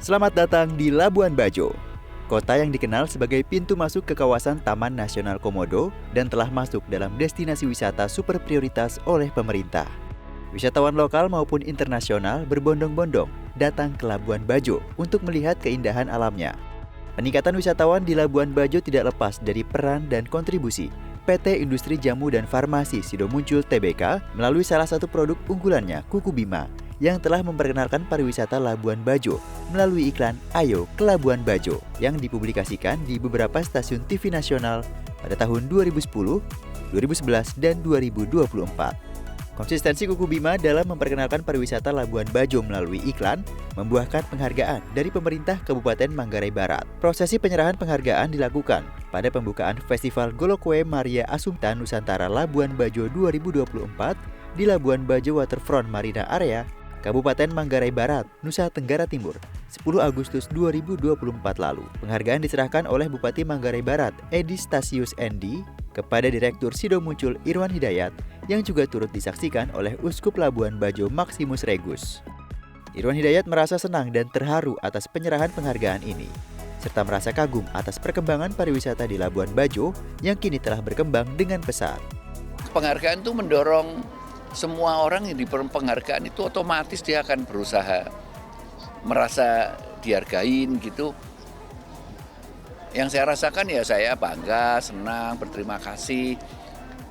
Selamat datang di Labuan Bajo, kota yang dikenal sebagai pintu masuk ke kawasan Taman Nasional Komodo dan telah masuk dalam destinasi wisata super prioritas oleh pemerintah. Wisatawan lokal maupun internasional berbondong-bondong datang ke Labuan Bajo untuk melihat keindahan alamnya. Peningkatan wisatawan di Labuan Bajo tidak lepas dari peran dan kontribusi PT Industri Jamu dan Farmasi Sido Muncul Tbk melalui salah satu produk unggulannya, Kuku Bima, yang telah memperkenalkan pariwisata Labuan Bajo melalui iklan Ayo ke Labuan Bajo yang dipublikasikan di beberapa stasiun TV nasional pada tahun 2010, 2011, dan 2024. Konsistensi Kuku Bima dalam memperkenalkan pariwisata Labuan Bajo melalui iklan membuahkan penghargaan dari pemerintah Kabupaten Manggarai Barat. Prosesi penyerahan penghargaan dilakukan pada pembukaan Festival Golokwe Maria Assumpta Nusantara Labuan Bajo 2024 di Labuan Bajo Waterfront Marina Area, Kabupaten Manggarai Barat, Nusa Tenggara Timur, 10 Agustus 2024 lalu. Penghargaan diserahkan oleh Bupati Manggarai Barat, Edi Stasius Endi, kepada Direktur Sido Muncul Irwan Hidayat, yang juga turut disaksikan oleh Uskup Labuan Bajo Maximus Regus. Irwan Hidayat merasa senang dan terharu atas penyerahan penghargaan ini, serta merasa kagum atas perkembangan pariwisata di Labuan Bajo yang kini telah berkembang dengan pesat. Penghargaan itu mendorong semua orang yang diberi penghargaan itu otomatis dia akan berusaha merasa dihargain gitu. Yang saya rasakan ya saya bangga, senang, berterima kasih.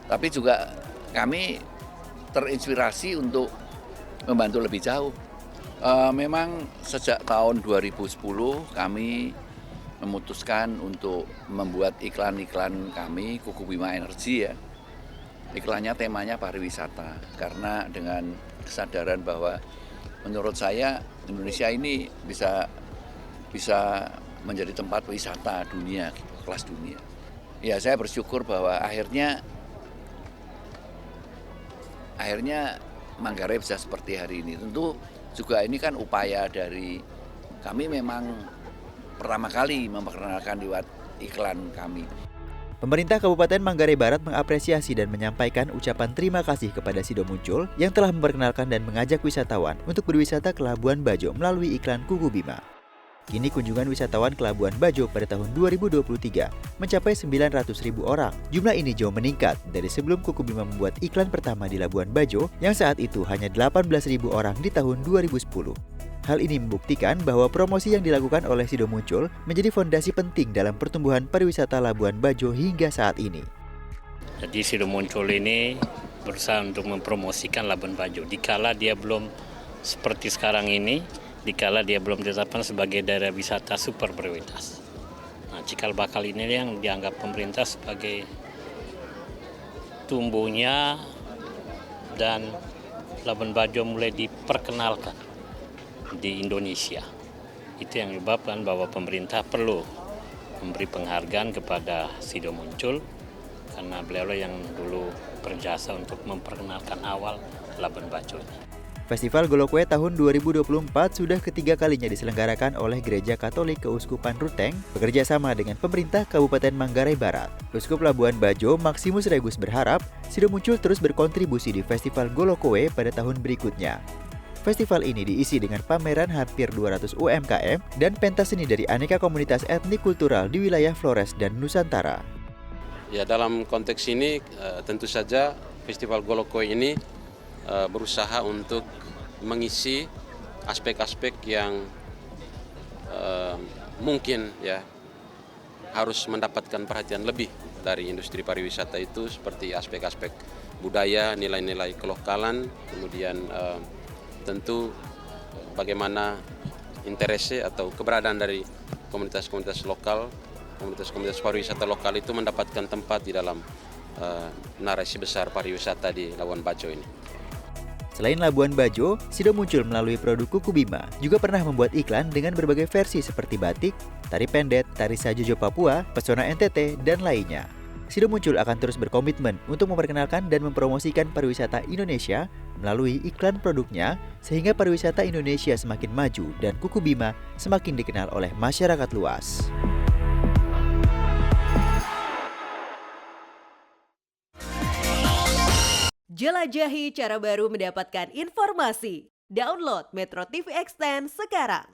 Tapi juga kami terinspirasi untuk membantu lebih jauh. Memang sejak tahun 2010 kami memutuskan untuk membuat iklan-iklan kami, Kuku Bima Energi ya. Iklannya temanya pariwisata, karena dengan kesadaran bahwa menurut saya Indonesia ini bisa menjadi tempat wisata dunia, kelas dunia. Ya saya bersyukur bahwa akhirnya Manggarai bisa seperti hari ini. Tentu juga ini kan upaya dari kami, memang pertama kali memperkenalkan lewat iklan kami. Pemerintah Kabupaten Manggarai Barat mengapresiasi dan menyampaikan ucapan terima kasih kepada Sido Muncul yang telah memperkenalkan dan mengajak wisatawan untuk berwisata ke Labuan Bajo melalui iklan Kuku Bima. Kini kunjungan wisatawan ke Labuan Bajo pada tahun 2023 mencapai 900.000 orang. Jumlah ini jauh meningkat dari sebelum Kuku Bima membuat iklan pertama di Labuan Bajo yang saat itu hanya 18.000 orang di tahun 2010. Hal ini membuktikan bahwa promosi yang dilakukan oleh Sido Muncul menjadi fondasi penting dalam pertumbuhan pariwisata Labuan Bajo hingga saat ini. Jadi Sido Muncul ini berusaha untuk mempromosikan Labuan Bajo dikala dia belum seperti sekarang ini, dikala dia belum ditetapkan sebagai daerah wisata super prioritas. Nah, cikal bakal ini yang dianggap pemerintah sebagai tumbuhnya dan Labuan Bajo mulai diperkenalkan di Indonesia. Itu yang menyebabkan bahwa pemerintah perlu memberi penghargaan kepada Sido Muncul karena beliau yang dulu berjasa untuk memperkenalkan awal Labuan Bajo. Festival Golokwe tahun 2024 sudah ketiga kalinya diselenggarakan oleh Gereja Katolik Keuskupan Ruteng bekerja sama dengan pemerintah Kabupaten Manggarai Barat. Uskup Labuan Bajo Maximus Regus berharap Sido Muncul terus berkontribusi di Festival Golokwe pada tahun berikutnya. Festival ini diisi dengan pameran hampir 200 UMKM dan pentas seni dari aneka komunitas etnik kultural di wilayah Flores dan Nusantara. Ya, dalam konteks ini tentu saja Festival Golokwe ini berusaha untuk mengisi aspek-aspek yang mungkin ya harus mendapatkan perhatian lebih dari industri pariwisata itu, seperti aspek-aspek budaya, nilai-nilai kelokalan, kemudian tentu bagaimana interese atau keberadaan dari komunitas-komunitas lokal, komunitas-komunitas pariwisata lokal itu mendapatkan tempat di dalam narasi besar pariwisata di Labuan Bajo ini. Selain Labuan Bajo, Sido Muncul melalui produk Kuku Bima juga pernah membuat iklan dengan berbagai versi seperti batik, tari pendet, tari sajojo Papua, pesona NTT, dan lainnya. Sido Muncul akan terus berkomitmen untuk memperkenalkan dan mempromosikan pariwisata Indonesia melalui iklan produknya sehingga pariwisata Indonesia semakin maju dan Kuku Bima semakin dikenal oleh masyarakat luas. Jelajahi cara baru mendapatkan informasi. Download Metro TV Extend sekarang.